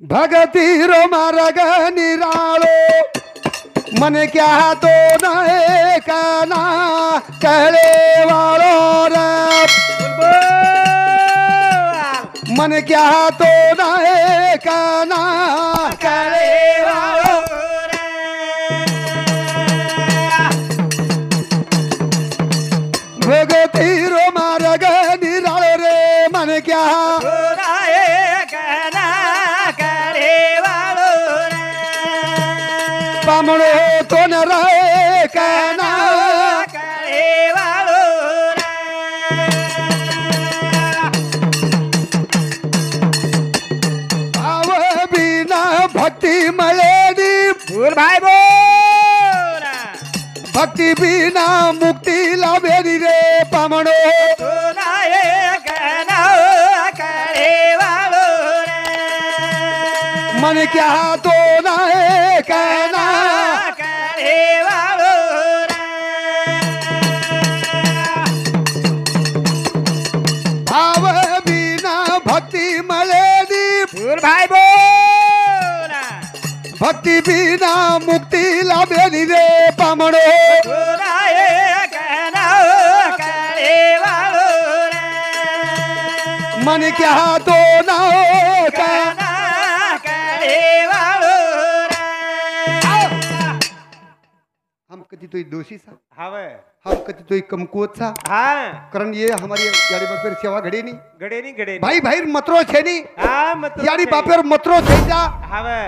भगती रो मार्ग निराळो मन क्या तो नए काना कहले वालो रे मन क्या तो नए काना कहले वालो भगती रो मार्ग निराळो रे मन क्या बामणो तो न रहे कहना भाव बिना भक्ति मलेनी बोल भाई बोल भक्ति बिना मुक्ति लावेनी रे बामणो तो नाये कहना करे वालो मन क्या तो न कहना करे वालो भाव बिना भक्ति मलेनी बोल भाई बोल भक्ति बिना मुक्ति लावेनी रे बामणो तो नाये कहना करे वालो मन क्या तो न कहना करे वालो हम कति तो दोषी सा हवे हम कति तो कमकुवत सा हाँ कारण ये हमारी यारी बापेर सेवा घडे नहीं गड़े नहीं गड़े भाई भाई मतरो छे नहीं हाँ मतलब यारी बापेर मतरो छे जा हवे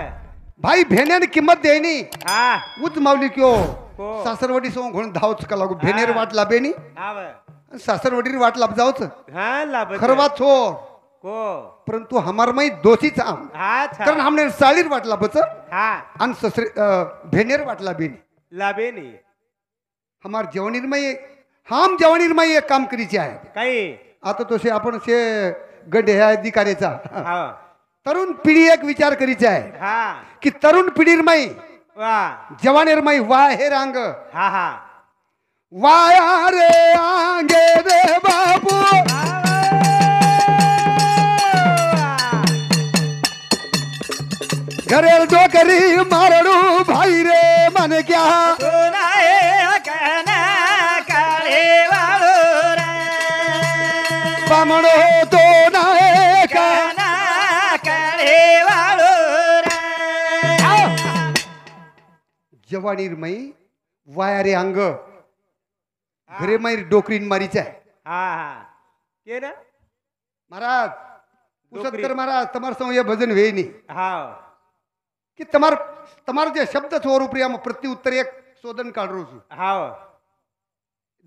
भाई भेनेर किंमत दे नहीं हाँ उच मावली क्यों को सासरवाडी सो घोण धावच का लागू भेनेर वाट लाबे नहीं हवे सासरवाडी वाट लाभ जावच हाँ लाभ खरवा छो को परंतु हमार मई दोषी चा हाँ था कारण हमने सालीर वाट लाभच हाँ आणि ससरे भेनेर वाट लाबे नहीं लाभे नहीं हमार जवानीर में हम जवानीर में एक काम करीचे आहे काही आता तो से आपण से गड्डे ह्या अधिकाऱ्याचा हाँ तरुण पिढी एक विचार करीचे आहे हाँ की तरुण पिढीर माई वाह जवानीर माई वाय हे रांग हाँ हाँ वाया रे आंगे रे बाबू घरेल डोकरी मारडू भाई रे मन क्या तो नाये कहना करे वालो बामणो तो नाय का कहना करे वालो जवानीर माई वाया रे अंग घरे माई डोकरीन मारीच आहे हाँ हाँ ये ना महाराज डोकरी. पुसत्तर महाराज તમાર સો ये भजन वे नहीं हाँ कि તમારો જે શબ્દ છો રૂપિયામાં પ્રત્યુત્તર એક શોધન કાઢું છું हाँ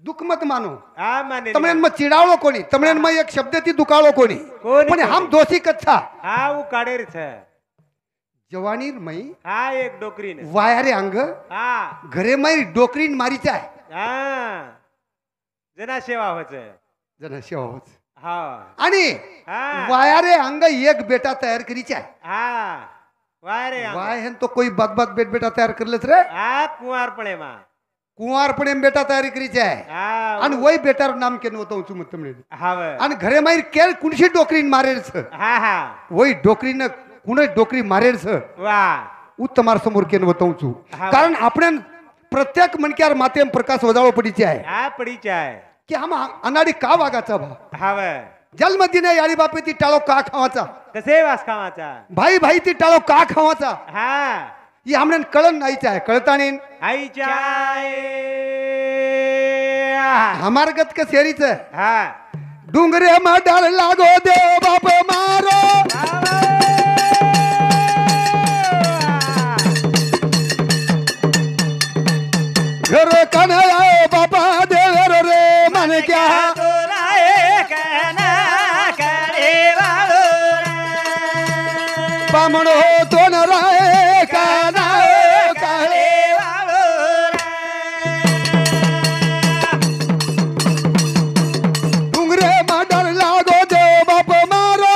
દુઃખ મત માનો हाँ माने તમને એમાં ચીડાવળો કોની તમને એમાં એક શબ્દથી દુકાળો કોની કોની? પણ હમ દોષી કચ્છા हाँ वो काढेर छे જવાનીર મઈ हाँ एक डोकरी ने વાયારે અંગ हाँ ઘરે મઈ ડોકરીન મારી ચાય हाँ जना सेवा होचे જના સેવા હોત हाँ आणि हाँ વાયારે અંગ એક બેટા તૈયાર કરી ચાય हाँ वारे વાય હેન તો કોઈ બાગ બાગ બેટા તૈયાર કરલેસ રે हाँ कुंवार पड़े माँ કુંવાર પણ એમ બેટા તૈયારી કરી ચાય हाँ અને વય બેટાર નામ કેનું હોતું છું મત તમને हाँ અને ઘરે મારી કેર કુણસી ડોકરીન મારેર છે हाँ हाँ वही डोकरीने कुणे डोकरी मारेर छ वाह હું તમાર સમોર કેન બતાવું છું હા. કારણ આપણે પ્રત્યેક મનક્યાર માથે પ્રકાશ વજાળો પડી છે हाँ पड़ी चाय કે આમ અનાડી કા વાગાचा ભા हवे जलमदीने याडी बापेती टाळो का खावाचा कसे वास खावाचा भाई भाई ती टाळो का खावाचा हाँ ही हमने कळण नाही चाय कळताणी आई चाय हमार गत के सेरीच हाँ डुंगरे मा डर लागो देव बाप मारो घर कने आयो बापा देवर रे मन क्या बामणो तो न राय काना काळे डुंगरे मा डर लागो देव बाप मारो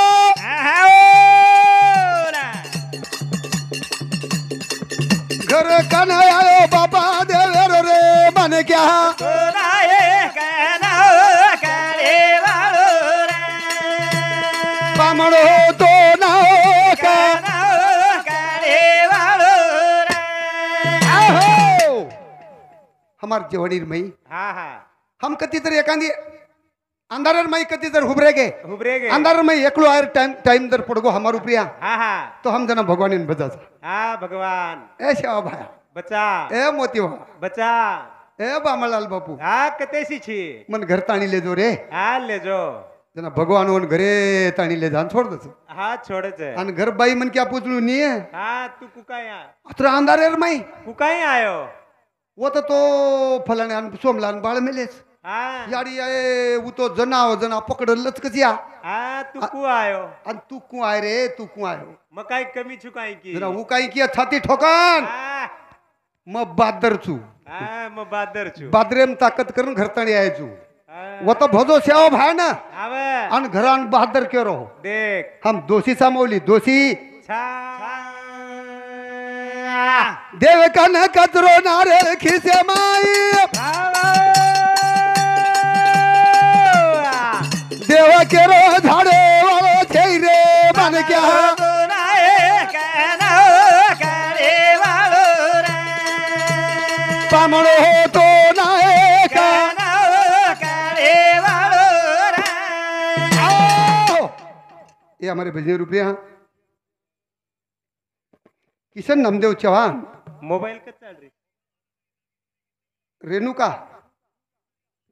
घर कने आयो बापा देवर रे मन क्या बामणो तो न का તમાર જેવણી મઈ હા હા हम कती तर एखादी अंधार मई कती तर हुबरे गे ઉભરે ગે अंधार मई एकलो आयर टाइम दर पड़गो हमारू प्रिया હા હા तो हम जना भगवान इन बजा હા ભગવાન ए शेवा भाया બચા ए मोतीवा બચા ए बामलाल बापू હા કતેસી છી मन घर ताणी लेजो रे હા લેજો जना भगवान वन घरे ताणी ले जान छोड़ दस હા છોડે છે अन घर बाई मन क्या पूछलू नी है હા તું કુકાયા अत्र अंधार मई કુકાઈ આયો वो तो फलाने अन सोमलान बाळ मेलेस હા याडी ए वो तो जना पकडलच कसिया હા તું કુ આયો अन तू कु आय रे तू कु आयो મકાઈ કમી છું કાઈ की जरा वो काही किया छाती ठोकन હા मग बादर चू હા મ બાદર છું बादरेम ताकद करून घरताणी यायचू હા वो तो भजो सेवा भाय ना આવે आणि घरान बहादर केरो દેખ हम दोषी सामवली दोषी છા देव कन कचरो नारे खिसे माई देव केरो झाडे वाळो छे रे मन क्या पामणो होतो नाय का आओ! ये हमारे भजन रुपया किशन नामदेव चौहान मोबाइल का चल रही रेणुका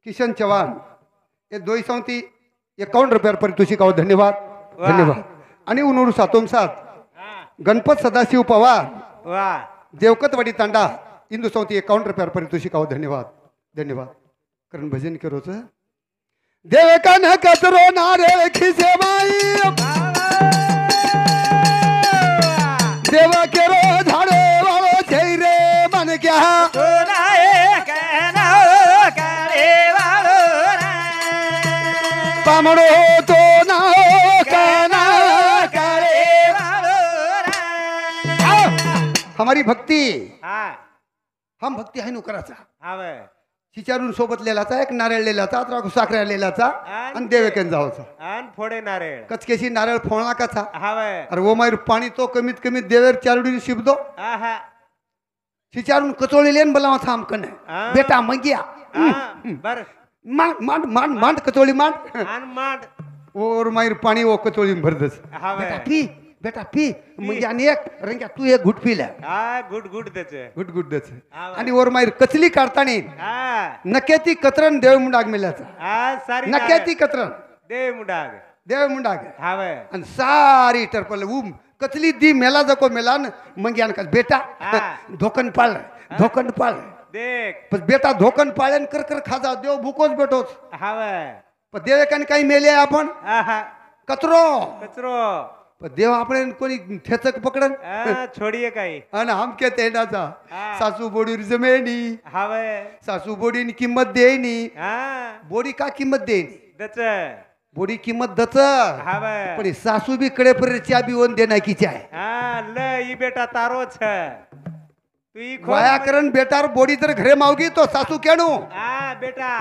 किशन चौहान ये 251 रुपयार पारितोषिक आहो धन्यवाद वाह. धन्यवाद आणि उनूर सातोम सात हाँ गणपत सदाशिव पवार वाह देवकतवाडी तांडा इंदू 51 रुपयार पारितोषिक आहो धन्यवाद धन्यवाद कारण भजन करोच देवका न कचरो नारे खिसे माई देवा केरो झाडे वाळो छे रे मन क्या पामणो तो ना काना हमारी भक्ती हाँ हम भक्ती आहे नु कराचा आवे चिचारून सोबत लेलाचा एक नारळ लेलाचा अत्रा साखऱ्या लेलाचा आणि देवेकन जावचा आन फोडे नारेळ कचकेशी नारळ फोळला कचा हावे अरे वो मायर पाणी तो कमीत कमी देवेर चारुडी शिबदो आहा चिचारून कचोळी लेन बलावा थांब कने आ. बेटा मंगिया बर मांड मांड मांड मांड कचोळी मांड आन मांड और मायर पाणी वो कचोळी भरदस हावे बेटा पी म्हणजे आणि एक रंग्या तू एक घुट पिला हा गुड गुड त्याचे गुट गुट दच हा. आणि वर मायर कचली काढतानी हा नक्याती कतरण देव मुंडाग मेल्याचा हा सारी नक्याती कतरण दे मुडाग देव मुंडाग हावे आणि सारी टरपल कचली दी मेला जको मेलान मग यान का बेटा हा. धोकन पाळ धोकन पाळ देख पण बेटा धोकन पाळन कर कर खाजा देव भूकोच बेटोच हावे पण देव एकाने काही मेले आपण आहा कचरो कचरो पण देव आपण कोणी ठेचक पकडन हा छोडीये काही आणि हमके तेडाचा हा. सासू बोडीर जमेनी हावे सासू बोडीनी किंमत देईनी हा बोडी का किंमत देईनी दच बोडी किंमत दच हावे पण ही सासू बी कडे पर चा बी वन देना की चाय हा ल ई बेटा तारो छ तू ई खो व्याकरण बेटार बोडी तर घरे मावगी तो सासू केणू हा बेटा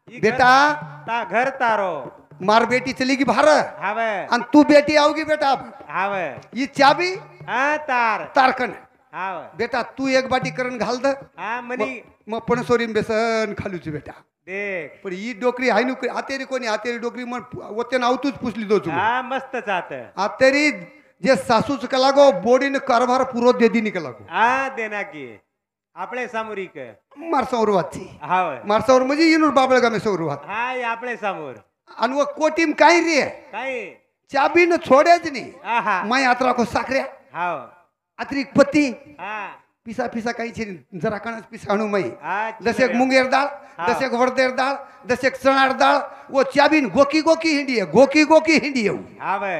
ई बेटा ता घर तारो मार बेटी चली की भार हावे आणि तू बेटी आवगी बेटा हावे ही चाबी हा तार तारकन हावे बेटा तू एक बाटी करण घाल द हा मनी मग पण सोरीन बेसन खालूची बेटा देख पण ही डोकरी हाय नु आतेरी कोणी आतेरी डोकरी मग ओतेन आवतूच पुसली दो तू हा मस्त चात आतेरी जे सासूच कलागो बोडीन कारभार पुरो देदी निकलागो हा देना की आपले सामुरिक मारसावर वाची हावे मारसावर म्हणजे इनूर बाबळ गामे सौरवात हा हे आपले समोर आणि व कोटीम काय रे काय चाबी न छोड्याच नाही आहा माय आत्रा को साखऱ्या हाव अतिरिक्त पत्ती हा पिसा पिसा काही छे जरा कणस पिसा आणू माई हा जसे एक मुंगेर डाळ जसे एक वरदेर डाळ जसे एक चणार डाळ वो चाबीन गोकी गोकी हिंडी गोकी गोकी हिंडी हावे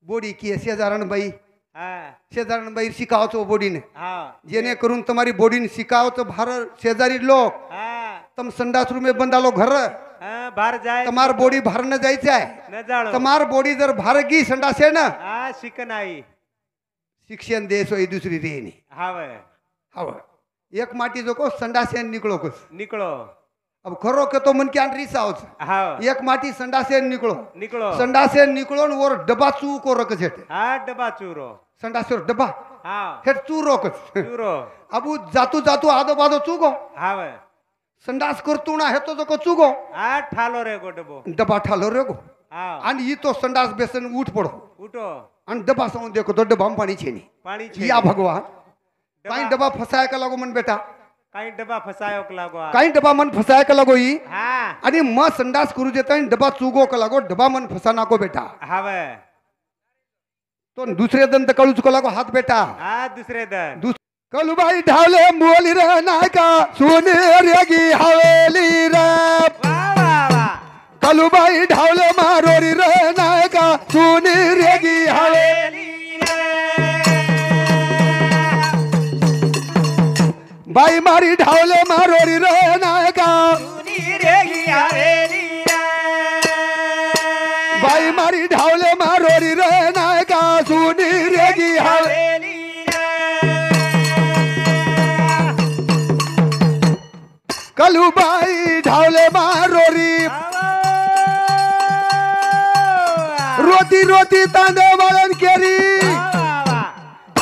बोडी की शेजारण बाई हा शेजारण बाई शिकावतो बोडीने हा जेणेकरून तुम्हारी बोडीने शिकावतो भार शेजारी लोक हा तम संडास रूम में बंदालो घर हा बाहेर जाय तमार बोडी भार न जायचं आहे न जाणो तमार बोडी जर भार गी संडास आहे ना हा शिक नाही शिक्षण दे सोय दुसरी रेनी हावे हव एक माटी जो को संडास निकलो कस निकलो अब खरो के तो मन के आंट्री सावच हाव एक माटी संडासे निकलो निकलो संडासे निकलो और डब्बा चू को रख छे हा डबा चूरो संडासे डब्बा हा हेट चू रोकच चूरो अब जातू जातू आदो बादो चू को हावे संडास करतो ना हे तो जो चुगो आ ठालो रे गो डबो डबा ठालो रे गो हाँ आणि ई तो संडास बेसन उठ पडो उठो आणि डबा समोर देखो तो डबा पाणी छेनी पाणी छे या भगवान काही डबा फसाय का लागो मन बेटा काही डबा फसायो का लागो आ. काही डबा मन फसाय का लागो ई हाँ आणि म संडास करू देता डबा चुगो का लागो डबा मन फसा नाको बेटा हवे तो दुसरे दंत कळूच को लागो हात बेटा आ दुसरे दन कलुबाई ढावले मोली रे नायका सोने रेगी हवेली रे वाह वाह वाह कलुबाई ढावले मारोरी रे नायका सोने रेगी हवेली बाई मारी ढावले मारोरी रे नायका बाई मारी ढावले मारोरी रे नायका सोने रेगी हवेली कलुबाई ढावले मारोरी रोती रोती तांदे वळण केली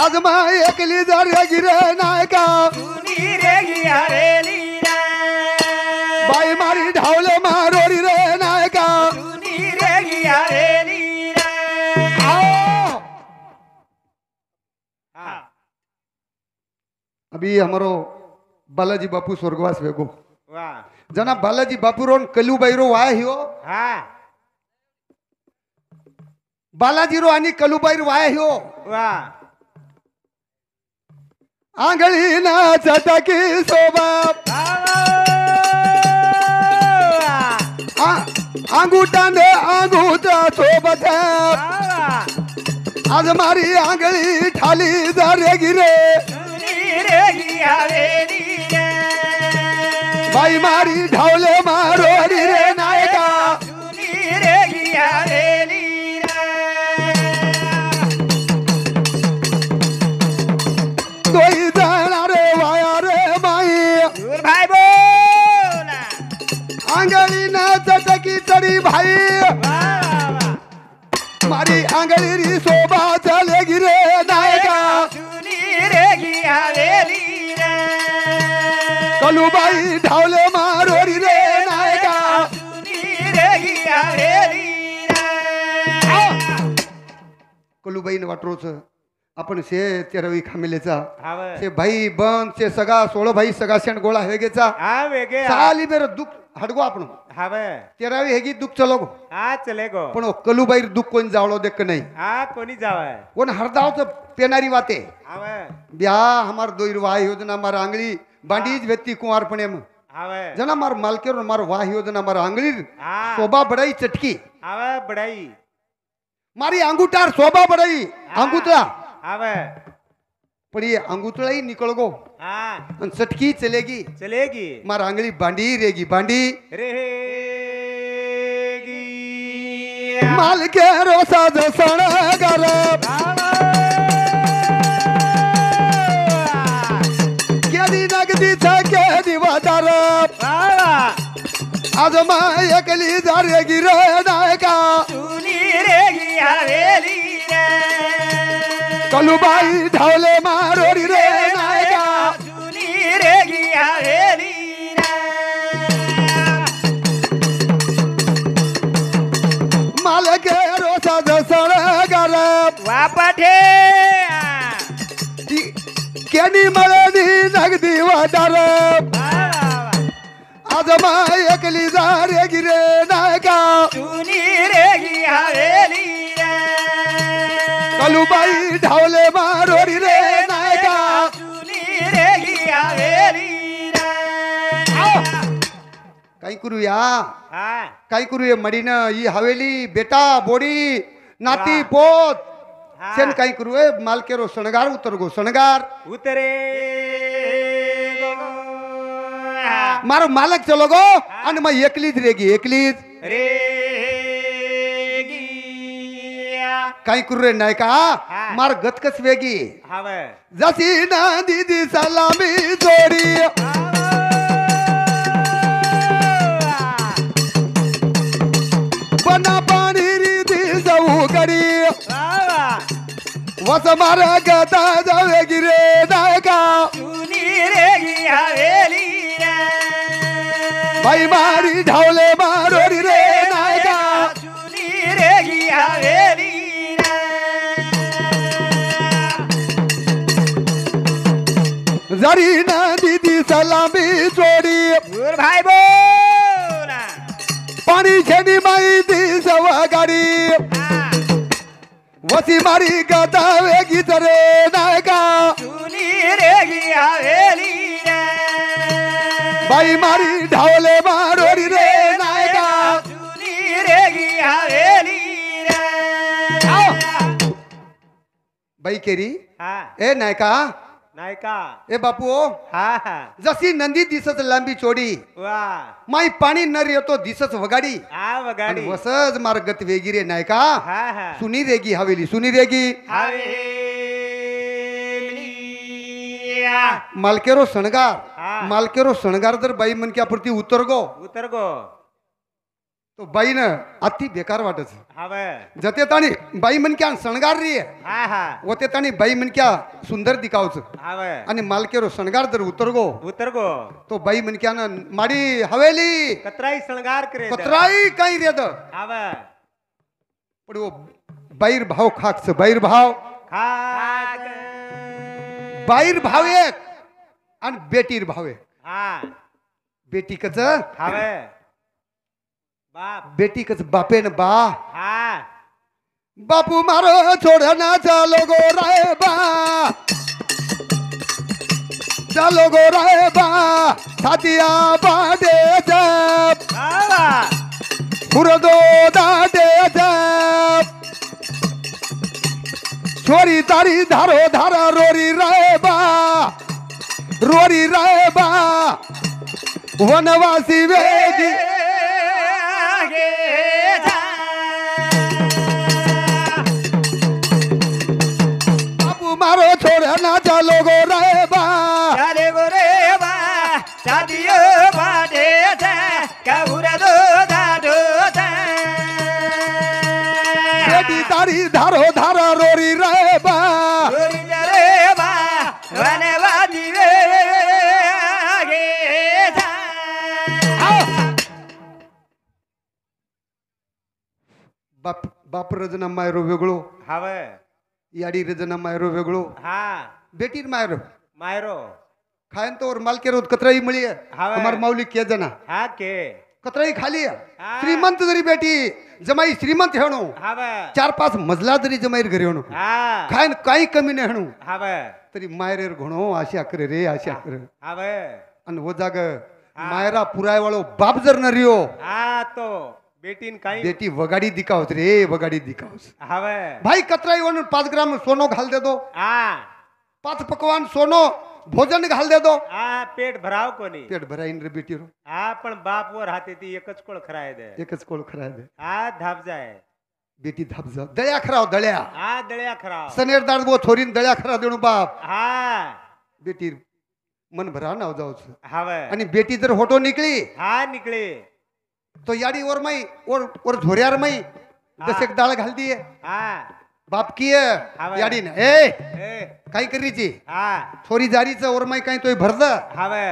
आज मा एकली जर गिरे नायका बाई मारी ढावले मारोरी रे नायका अभी हमारो बालाजी बापू स्वर्गवास वेगो वाह जना बालाजी बापू रोन कलुबाई रो वाय हियो हाँ बालाजी रो आणि कलुबाई रो वाय हियो वाह आंगळी ना चटकी सोबा आंगुटाने आंगुटा सोबत आज मारी आंगळी ठाली जरे गिरे बाई मारी ढावले मारोरी रे नायका तोही जाणार रे वाया रे बाई भाई बोल आंगळी ना चटकी चढी भाई मारी आंगळी री शोभा चले गिरे नायका कलुबाई ढावले मारोरी रे नायका कलुबाईने वाटरोच आपण से तेरावी खामेलेचा हवे से भाई बन से सगा सोळ भाई सगा शेण गोळा हेगेचा हाँ वेगे साली मेरे दुख हडगो आपण हवे तेरावी हेगी दुख चलोगो हाँ चलेगो पण कलुबाई दुख कोण जावळो देख नाही हाँ कोनी जावे कोण हरदावच पेनारी वाते हवे ब्या हमार दोईर वाह योजना मार आंगली बांडीज व्यक्ति कुंवारपणे हवे जना मार मालकेर मार वाह योजना मार आंगली हाँ शोभा बडाई चटकी हवे बड़ाई मारी अंगुठार शोभा बडाई अंगुतळा हवे पण ये अंगुतळाई निकळ गो हाँ आणि चटकी चलेगी चलेगी मार आंगली बांडी रेगी बांडी रहेगी मालके रोसा जसण कर केदी नगदी के दिवादार आज मा एकली जारे गिर नायका कलुबाई ढावले मारोरी रे नायका मालके रोसा जसण कर वापठे केनी मळनी नगदी वादार आज मा एकली जारे गिरे नायका कलुबाई ढावले मारोरी रे नायका काही करूया हाँ काही करूया मडीन ही हवेली बेटा बोडी नाती पोत हाँ। शेन काही करू मालकेरो शणगार उतर गो शणगार उतरे मारो मालक चलो गो आणि मग एकलीच रेगी एकलीच काही करू रे नायका मार गतकच वेगी हवे जशी ना दीदी सलामी जोडी बना पाणी रीती जाऊ कडी वस मारा गता जावे गिरे नायका बाई मारी ढावले मारोरी रे नायका चुनी रे गी हवेली जरी ना दीदी सलामी जोडी दूर भाई बोल पाणी छेडी माहिती सवा गाडी वसी मारी गदा वेगी रे नायका चुनी रे गी हवेली बाई मारी ढावले मारोरी रे नायका चुनी रे गी हवेली बाई केरी हा ए नायका नायका ए बापू हा हा जशी नंदी दिसत लांबी चोडी वा माई पाणी नर येतो दिसत वगाडी हा वगाडी आणि वसज मार्गत वेगी रे नायका हा हा सुनी रेगी हवेली सुनी रेगी हवेली मालकेरो सणगार हा. मालकेरो सणगार जर बाई मनक्यापुरती उतर गो उतर गो तो बाईन अति बेकार वाटच हवे जते ताणी बाई मनक्या सणगार री हा हा वते ताणी बाई मनक्या सुंदर दिखावच हवे आणि मालकेरो सणगार जर उतर गो उतर गो तो बाई मनक्यानं माडी हवेली कतराई शृंगार करे कतराई काही रेद हवे पण वो बाईर भाव खाकच बाईर भाव खाक बाईर भाव एक आणि बेटीर भाव एक हा बेटी कच हवे बाप बेटी कच बापे न बा हा बापू मारो छोड़ना चालो गो राय बा चालो गो राय बा साथिया बाडे जब बाबा पुरदो दाडे जब छोरी तारी धारो धारा रोरी राय बा वनवासी वेगी बापू मारो छोड़ना चालो गो राय बा चाले गो रे बा शादियो बाडे था काबुरा दो दाडो था बेटी तारी धारो धारा रोरी राय बा गोरी रे बा वनवादी वे गे था बाप बाप रजना मायरो वेगळो हवे याडी रजना मायरो वेगळो हा बेटीर मायरो मायरो खायन तो और मालकेरो कतराई मिली हावे. हमार माऊली के जना हा के कतराई खाली हा. श्रीमंत जरी बेटी जमाई श्रीमंत हेणो हवे 4-5 मजला जरी जमाईर घरी हेणो हा खायन काही कमी नाही हेणो हवे तरी मायरेर घणो आशा करे रे आशा करे हवे आणि वो जाग मायरा पुराय वाळो बाप जर न रियो हा तो बेटीन काही बेटी वगाडी दिखावत रे वगाडी दिखावस हवे भाई कतराई वणून 5 ग्राम सोनो घाल दे दो हा 5 पकवान सोनो भोजन घाल दे दो हा पेट भराव कोणी पेट भराईन रे बेटी रो हा पण बाप वर हाते ती एकच कोळ खराय दे एकच कोळ खरा दे हा धाप जाय बेटी धाप जा दळ्या खराव दळ्या हा दळ्या खराव सनेरदार बो थोरीन दळ्या खरा देणू बाप हा बेटी मन भरा नाव जाऊच हवे आणि बेटी जर होटो निकली हा निकळे तो याडी और माई और झोऱ्यार माई दशक डाळ घाल दिए हा बाप किए हावे. याडी ना ए काही करीची हा थोरी जारीचं और माई काही तोय भरद हवे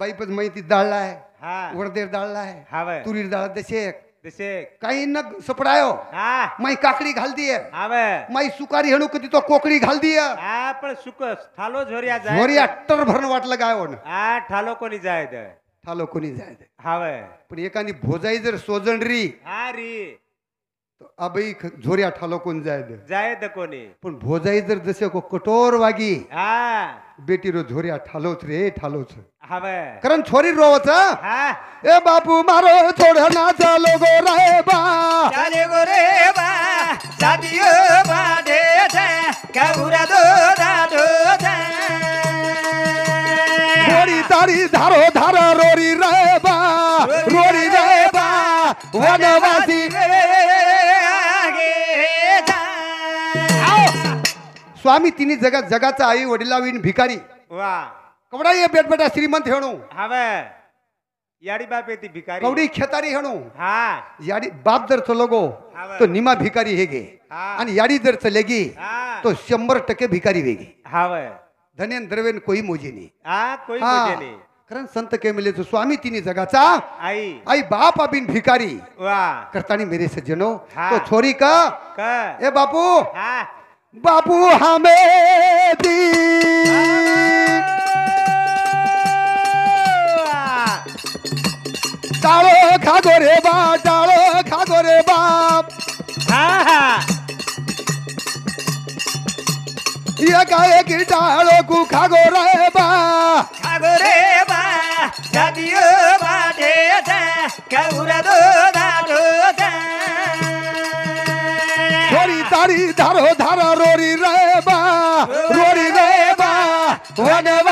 बाई पण माई ती डाळला आहे हा वरदेर डाळला आहे हवे तुरीर डाळ दशेक जसे काही न सपडायो हा माई काकडी घाल दिए हवे माई सुकारी हेणू कधी तो कोकडी घाल दिए हा पण सुक ठालो झोरिया जाय झोरी अट्टर भरण वाटलं काय होण हा ठालो कोणी जाय दे ठालो कोणी जाय दे. हवे पण एखादी भोजाई जर सोजण री हा री अबई झोऱ्या ठालो कोण जाय दे. जाय द कोणी पण भोजाई जर जसे को कठोर वागी हा बेटी रो झोऱ्या ठालोच रे ठालोच हवे कारण छोरी रोवच हा ए बापू मारो छोड़ ना चालो गो राय बा चाले गो रे बा शादियो बाडे था काबुरा दो दाडो था रोरी तारी धारो धारा रोरी राय बा रोरी राय बा वनवासी स्वामी तिन्ही जगाचा आई वडिलावीन भिकारी वा कवडा ये बेटबेटा श्रीमंत हेणू हवे याडी बाप येती भिकारी कवडी खेतारी हेणू हा याडी बाप जर चलोगो हावे. तो निमा भिकारी हेगे हा. आणि याडी जर चलेगी हा तो 100% भिकारी वेगी हवे धनेन द्रवेन कोई मोजी नाही हा कोई हा. मुझे नहीं कारण संत केमिलेचं स्वामी तिने जगाचा आई आई बाप अबिन भिकारी वा करतानी मेरे सज्जनो हाँ। तो छोरी का क ए बापू हा बापू हमें दी टाळो खागो रे बाप टाळो खागो रे बाप हा हा ये काय की टाळो कु खागो रे बा खागो रे बा दादियो बाटे कौरा दो दादो छोरी तारी धारो धारा रोरी रे बा वनवा